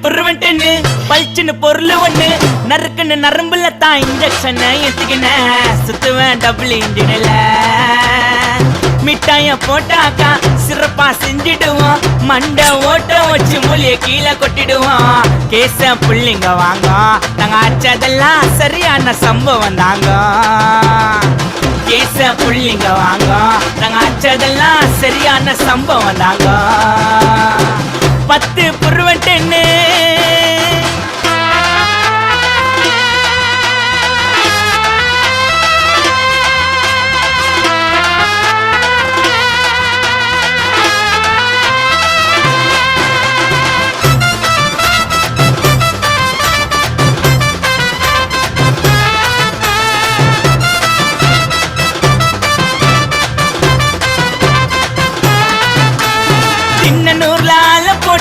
புருவன்ட்டு பல்ச்சுன்னு பொருள் ஒண்ணு நறுக்குன்னு நரம்புல தான் இன்ஜெக்ஷன் ஏத்திக்கின சுத்துவேன் டபுள் இன்ஜின்ல மிட்டாய போட்டாக்கா சிறப்பா செஞ்சிடுவோம் மண்டை ஓட்ட வச்சு மூலிய கீழே கொட்டிடுவோம் கேச புள்ளிங்க வாங்க நாங்க ஆச்சதெல்லாம் சரியான சம்பவம் தாங்க கேச புள்ளிங்க வாங்க நாங்க ஆச்சதெல்லாம் சரியான சம்பவம் தாங்க 10 புருவன்ட்டு